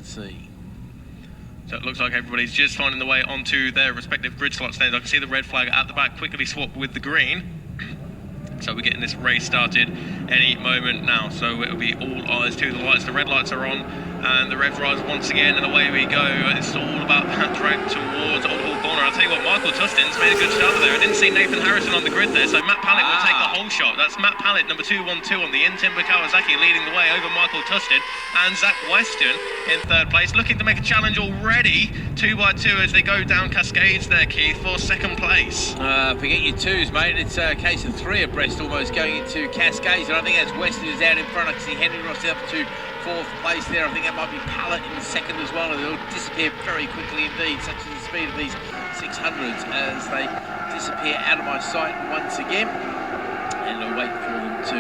Bemsee. So it looks like everybody's just finding the way onto their respective grid slot stands. I can see the red flag at the back quickly swap with the green. So we're getting this race started any moment now. So it'll be all eyes to the lights. The red lights are on and the red rise once again, and away we go. It's all about that drag towards Oulton corner. I'll tell you what, Michael Tustin's made a good start there. I didn't see Nathan Harrison on the grid there, so Matt Pallett will take the whole shot. That's Matt Pallett, number 212 on the in-timber Kawasaki, leading the way over Michael Tustin, and Zach Weston in third place, looking to make a challenge already, 2x2 as they go down Cascades there, Keith, for second place. Forget your twos, mate. It's a case of three abreast almost going into Cascades, and I think that's Weston is out in front. I can see Henry Ross up to fourth place there. I think that might be Pallett in second as well, and they'll disappear very quickly indeed, such as the speed of these 600s as they disappear out of my sight once again. And I'll wait for them to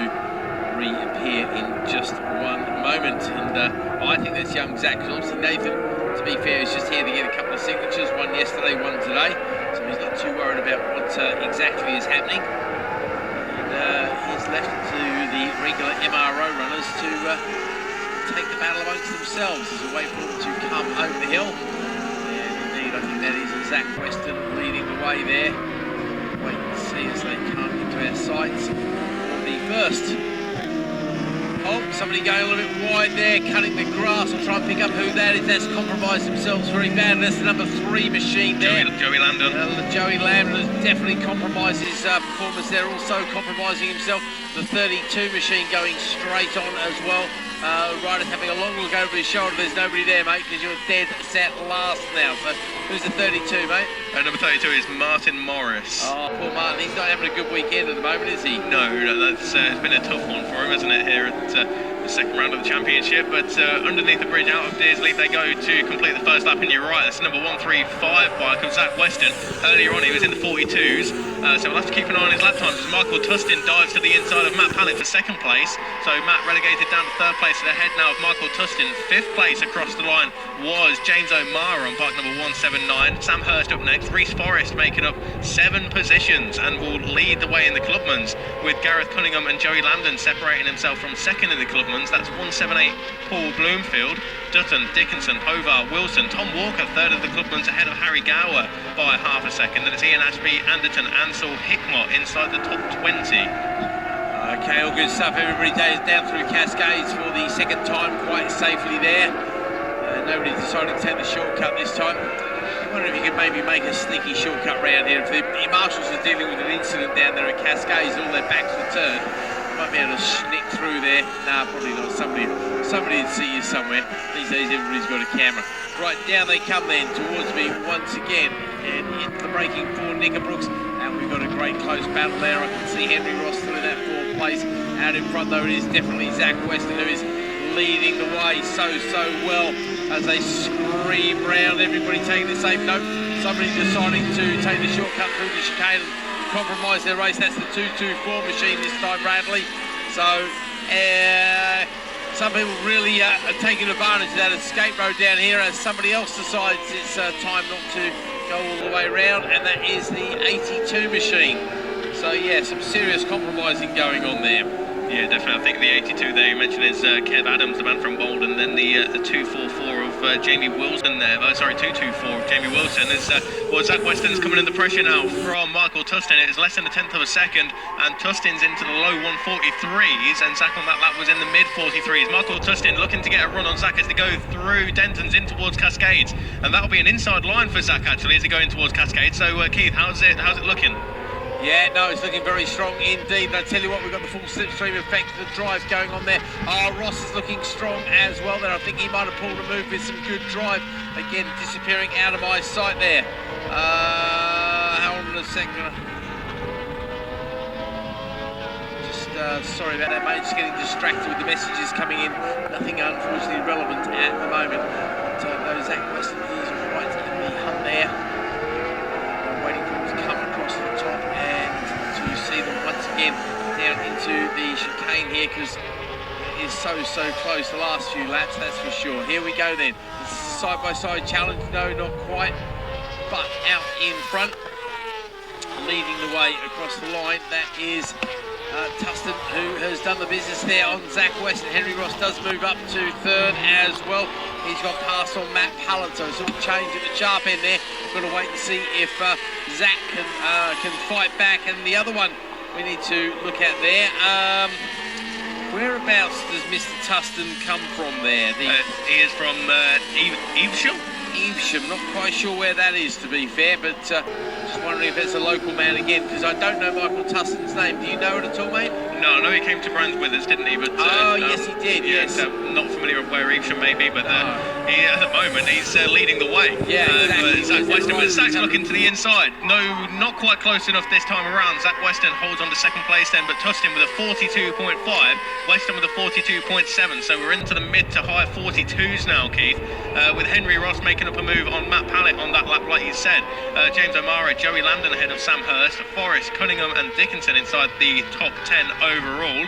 reappear in just one moment. And I think that's young Zach, because obviously Nathan, to be fair, is just here to get a couple of signatures, one yesterday, one today, so he's not too worried about what exactly is happening. And he's left to the regular MRO runners to take the battle amongst themselves as a way for them to come over the hill. And indeed, I think that is Zach Weston leading the way there. Wait and see as they come into our sights for the first. Oh, somebody going a little bit wide there, cutting the grass. I'll try and pick up who that is. That's compromised themselves very bad. That's the number 3 machine there. Joey Lambden. Joey Lambden has definitely compromised his performance there. Also compromising himself. The 32 machine going straight on as well. Ryder's having a long look over his shoulder. There's nobody there, mate, because you're dead set last now. So who's the 32, mate? Number 32 is Martin Morris. Oh, poor Martin. He's not having a good weekend at the moment, is he? No, that's it's been a tough one for him, hasn't it, here at the second round of the championship. But underneath the bridge out of Deersley, they go to complete the first lap, and you're right, that's number 135 bike of Zach Weston. Earlier on, he was in the 42s, so we'll have to keep an eye on his lap times as Michael Tustin dives to the inside of Matt Pallett for second place. So Matt relegated down to third place at the head now of Michael Tustin. Fifth place across the line was James O'Mara on bike number 179. Sam Hurst up next. Reese Forrest making up 7 positions and will lead the way in the Clubmans, with Gareth Cunningham and Joey Lambden separating himself from second in the Clubmans. That's 178 Paul Bloomfield, Dutton, Dickinson, Hovar, Wilson, Tom Walker third of the Clubmans ahead of Harry Gower by half a second. Then it's Ian Ashby, Anderton, Ansell, Hickmott inside the top 20. Okay, all good stuff. Everybody down through Cascades for the second time quite safely there. Nobody decided to take the shortcut this time. I wonder if you could maybe make a sneaky shortcut round here. If the marshals are dealing with an incident down there at Cascades, all their backs were turned, you might be able to sneak through there. Nah, probably not. Somebody would see you somewhere. These days everybody's got a camera. Right, down they come then towards me once again, and into the braking for Nicker Brooks. And we've got a great close battle there. I can see Henry Ross still in that fourth place. Out in front though, it is definitely Zach Weston who is leading the way so well as they scream round. Everybody taking the safe note. Somebody deciding to take the shortcut through the chicane and compromise their race. That's the 224 machine this time, Bradley. So some people really are taking advantage of that escape road down here as somebody else decides it's time not to go all the way around, and that is the 82 machine. So yeah, some serious compromising going on there. Yeah, definitely. I think the 82 there you mentioned is Kev Adams, the man from Bolden. Then the 244 of Jamie Wilson there. 224 of Jamie Wilson is Zach Weston's coming in the pressure now from Michael Tustin. It is less than a tenth of a second, and Tustin's into the low 143s, and Zach on that lap was in the mid 43s. Michael Tustin looking to get a run on Zach as they go through Denton's in towards Cascades, and that'll be an inside line for Zach actually as they go in towards Cascades. So Keith, how's it looking? Yeah, no, it's looking very strong indeed. And I tell you what, we've got the full slipstream effect of the drive going on there. Ross is looking strong as well there. I think he might have pulled a move with some good drive. Again, disappearing out of my sight there. Hold on a second. Just, sorry about that, mate. Just getting distracted with the messages coming in. Nothing, unfortunately, relevant at the moment. But Zach Weston is right in the hunt there. Waiting for him to come across the top and to see them once again down into the chicane here, because it is so close the last few laps, that's for sure. Here we go then. Side-by-side challenge, no, not quite, but out in front, leading the way across the line. That is Tustin, who has done the business there on Zach West, and Henry Ross does move up to third as well. He's gone past on Matt Pallett, so sort of change at the sharp end there. Got to wait and see if Zach can fight back. And the other one we need to look at there. Whereabouts does Mr. Tustin come from there? He is from Evesham. Evesham, not quite sure where that is, to be fair, but just wondering if it's a local man again, because I don't know Michael Tustin's name. Do you know it at all, mate? No, I know he came to Brands with us, didn't he? But yes, he did. Yes. Not familiar with where Evesham may be, but he, at the moment he's leading the way. Yeah, exactly. Zach Weston, but Zach's looking to the inside. No, not quite close enough this time around. Zach Weston holds on to second place then, but Tustin with a 42.5, Weston with a 42.7. So we're into the mid to high 42s now, Keith. With Henry Ross making up a move on Matt Pallett on that lap, like you said. James O'Mara, Joey Landon ahead of Sam Hurst, Forrest, Cunningham and Dickinson inside the top 10 overall.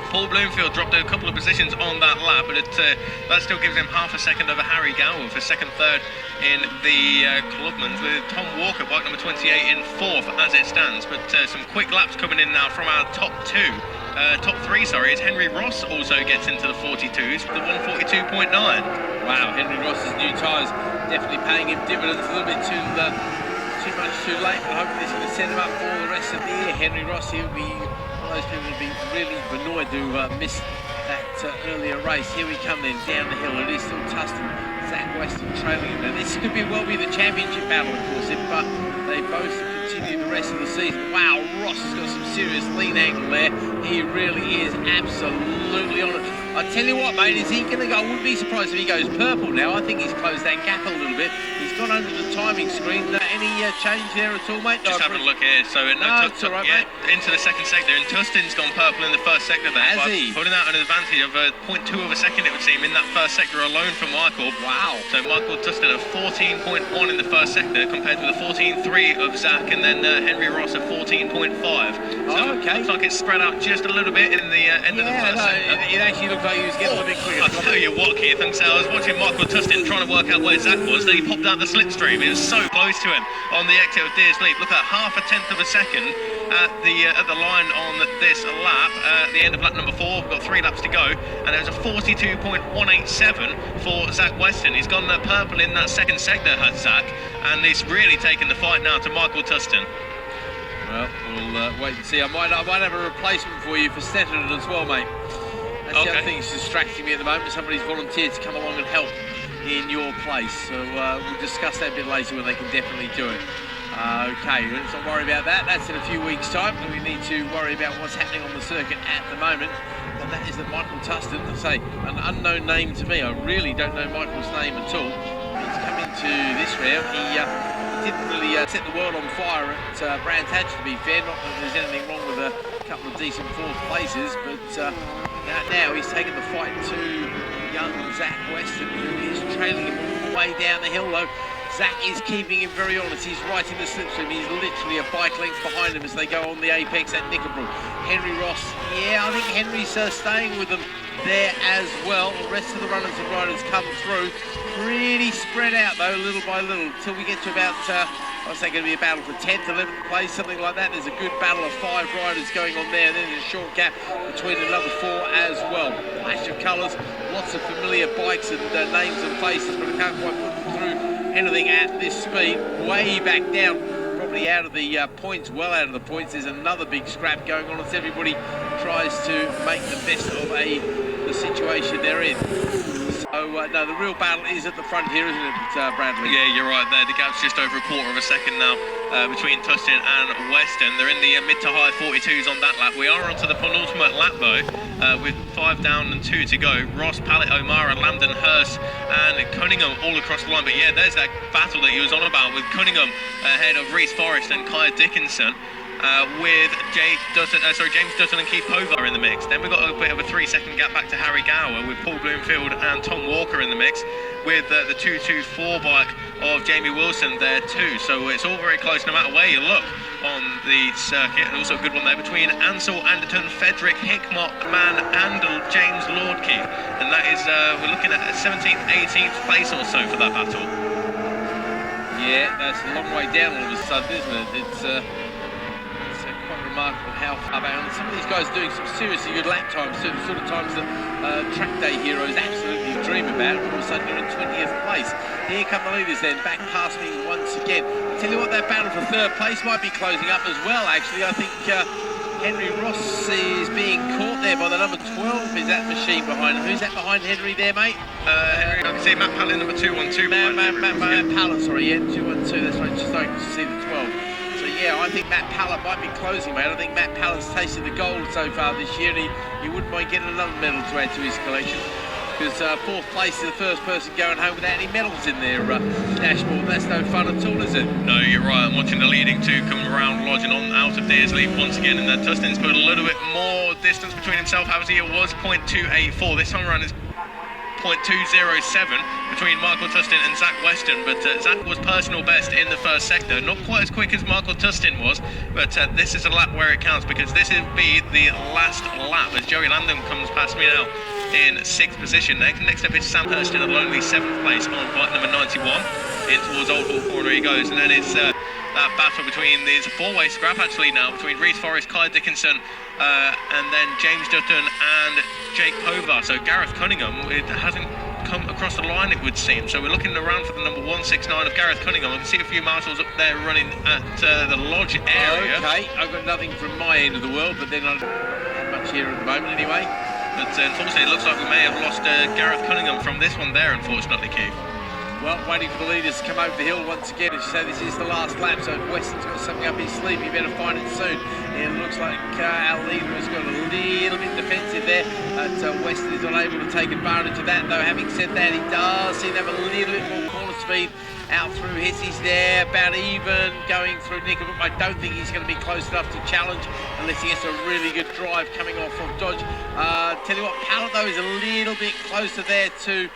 Paul Bloomfield dropped a couple of positions on that lap, but that still gives him half a second over Harry Gower for second, third in the Clubmans, with Tom Walker, bike number 28, in fourth as it stands. But some quick laps coming in now from our top three, as Henry Ross also gets into the 42s for the 142.9. Wow, Henry Ross's new tyres definitely paying him dividends. A little bit too much too late, but hopefully it's going to set him up for the rest of the year. Henry Ross, he'll be one of those people who'll be really annoyed to miss that earlier race. Here we come then, down the hill. It is still Tustin, Zach Weston trailing him. Now this could well be the championship battle, of course, if they both continue the rest of the season. Wow, Ross has got some serious lean angle there. He really is absolutely on it. I tell you what, mate, is he going to go? I wouldn't be surprised if he goes purple now. I think he's closed that gap a little bit. He's gone under the timing screen. Any change there at all, mate? Just having a look here. So it's all right, mate. Into the second sector, and Tustin's gone purple in the first sector there. Has he? Putting out an advantage of 0.2 of a second, it would seem, in that first sector alone for Michael. Wow. So Michael Tustin a 14.1 in the first sector compared with a 14.3 of Zach, and then Henry Ross a 14.5. So okay. Looks like it's spread out just a little bit in the end of the first sector. It actually looked like he was getting a bit quicker. I'll tell you what, Keith, I was watching Michael Tustin trying to work out where Zach was. Then he popped out the slipstream. He was so close to him on the exit of Deers Leap. Look at half a tenth of a second at the line on this lap. At the end of lap number 4, we've got 3 laps to go, and there was a 42.187 for Zach Weston. He's gone purple in that second sector, has Zach, and he's really taken the fight now to Michael Tustin. Well, we'll wait and see. I might have a replacement for you for Stetton as well, mate. That's the other thing that's distracting me at the moment. Somebody's volunteered to come along and help in your place. So we'll discuss that a bit later when they can definitely do it. Okay, let's not worry about that. That's in a few weeks' time. We need to worry about what's happening on the circuit at the moment. And that is that Michael Tustin, I say, an unknown name to me. I really don't know Michael's name at all. He's come into this round. He didn't really set the world on fire at Brands Hatch, to be fair. Not that there's anything wrong with a couple of decent fourth places, but now he's taken the fight to young Zach Weston, who is trailing him all the way down the hill, though. Zach is keeping him very honest. He's right in the slipstream. He's literally a bike length behind him as they go on the apex at Knickerbrook. Henry Ross, I think Henry's staying with them there as well. The rest of the runners and riders come through. Pretty spread out, though, little by little, until we get to about, I was going to be a battle for 10th, 11th place, something like that. There's a good battle of 5 riders going on there. Then there's a short gap between another 4 as well. Flash of colours, lots of familiar bikes and names and faces, but I can't quite put them through anything at this speed. Way back down, probably out of the points, well out of the points. There's another big scrap going on as everybody tries to make the best of the situation they're in. So, no, the real battle is at the front here, isn't it, Bradley? Yeah, you're right there. The gap's just over a quarter of a second now between Tustin and Weston. They're in the mid to high 42s on that lap. We are onto the penultimate lap, though, with 5 down and 2 to go. Ross, Pallett, O'Mara, Landon, Hurst and Cunningham all across the line. But yeah, there's that battle that he was on about with Cunningham ahead of Reece Forrest and Kaya Dickinson. With James Dutton and Keith Hovar in the mix. Then we've got a bit of a 3-second gap back to Harry Gower with Paul Bloomfield and Tom Walker in the mix, with the 224 bike of Jamie Wilson there too. So it's all very close no matter where you look on the circuit. And also a good one there between Ansel Anderton, Frederick Hickmott, Mann and James Lordkey. And that is, we're looking at 17th, 18th place or so for that battle. Yeah, that's a long way down all of a sudden, isn't it? It's quite remarkable how far back. And some of these guys doing some seriously good lap times, so the sort of times that track day heroes absolutely dream about. All of a sudden you're in 20th place. Here come the leaders then, back past me once again. I tell you what, that battle for third place might be closing up as well, actually. I think Henry Ross is being caught there by the number 12. Is that machine behind him? Who's that behind Henry there, mate? Henry, I can see Matt Pallet, number 212. Matt Pallet, sorry, yeah, 212. That's right, just starting to see the 12. So yeah, I think Matt Pallet might be closing, mate. I think Matt Pallet's tasted the gold so far this year, and he wouldn't mind getting another medal to add to his collection. Because fourth place is the first person going home without any medals in their dashboard. That's no fun at all, is it? No, you're right. I'm watching the leading two come around, lodging on out of Dearsley once again, and Tustin's put a little bit more distance between himself. As he was 0.284. This time around is 0.207 between Michael Tustin and Zach Weston, but Zach was personal best in the first sector. Not quite as quick as Michael Tustin was, but this is a lap where it counts, because this will be the last lap as Joey Landon comes past me now in 6th position. Next up is Sam Hurston at lonely 7th place on bike number 91. In towards Oulton corner he goes, and then it's that battle between these four-way scrap actually now between Reese Forrest, Kai Dickinson, and then James Dutton and Jake Povar. So Gareth Cunningham, it hasn't come across the line, it would seem. So we're looking around for the number 169 of Gareth Cunningham. I can see a few marshals up there running at the lodge area. Okay, I've got nothing from my end of the world, but then I don't have much here at the moment anyway. But unfortunately, it looks like we may have lost Gareth Cunningham from this one there, unfortunately, Keith. Well, waiting for the leaders to come over the hill once again. As you say, this is the last lap, so if Weston's got something up his sleeve, he better find it soon. It looks like our leader has got a little bit defensive there, but Weston is unable to take advantage of that, though having said that, he does seem to have a little bit more corner speed out through Hessy's there, about even going through Nickel, but I don't think he's going to be close enough to challenge unless he gets a really good drive coming off from Dodge. Tell you what, Pallet though is a little bit closer there to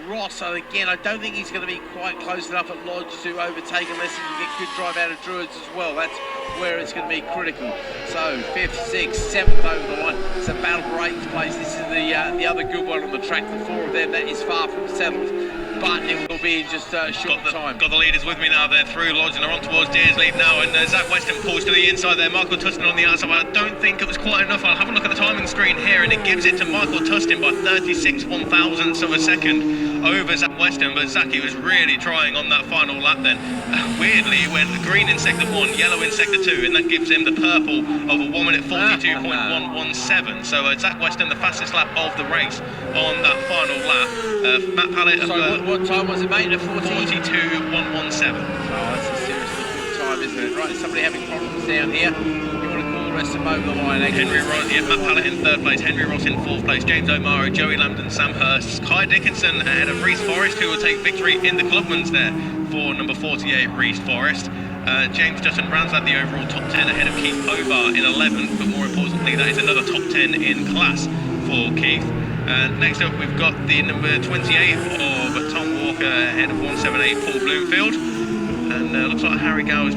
Ross. So again, I don't think he's going to be quite close enough at Lodge to overtake unless he can get good drive out of Druids as well. That's where it's going to be critical. So 5th, 6th, 7th over the line. It's a battle for 8th place. This is the other good one on the track. The 4 of them, that is far from settled, but it will be in just a short time. Got the leaders with me now. They're through Lodge and they're on towards Dearsley now, and Zach Weston pulls to the inside there. Michael Tustin on the outside. I don't think it was quite enough. I'll have a look at the timing screen here, and it gives it to Michael Tustin by 36 1,000ths of a second over Zach Weston, but Zachy was really trying on that final lap then. Weirdly, it went green in sector 1, yellow in sector 2, and that gives him the purple of a 1 minute 42.117. So Zach Weston, the fastest lap of the race on that final lap. Matt Pallet. Sorry, what time was it, mate? 42.117. Oh, that's a seriously good time, isn't it? Right, somebody having problems down here. You want to call the rest of them over the line, Henry Ross, yeah, Matt Pallet in 3rd place, Henry Ross in 4th place, James O'Mara, Joey Lambton, Sam Hurst, Kai Dickinson ahead of Reese Forrest, who will take victory in the Clubman's there for number 48, Reese Forrest. James Dutton rounds out the overall top 10 ahead of Keith Povar in 11th, but more importantly, that is another top 10 in class for Keith. Next up, we've got the number 28 of Tom Walker ahead of 178, Paul Bloomfield. And looks like Harry Gow's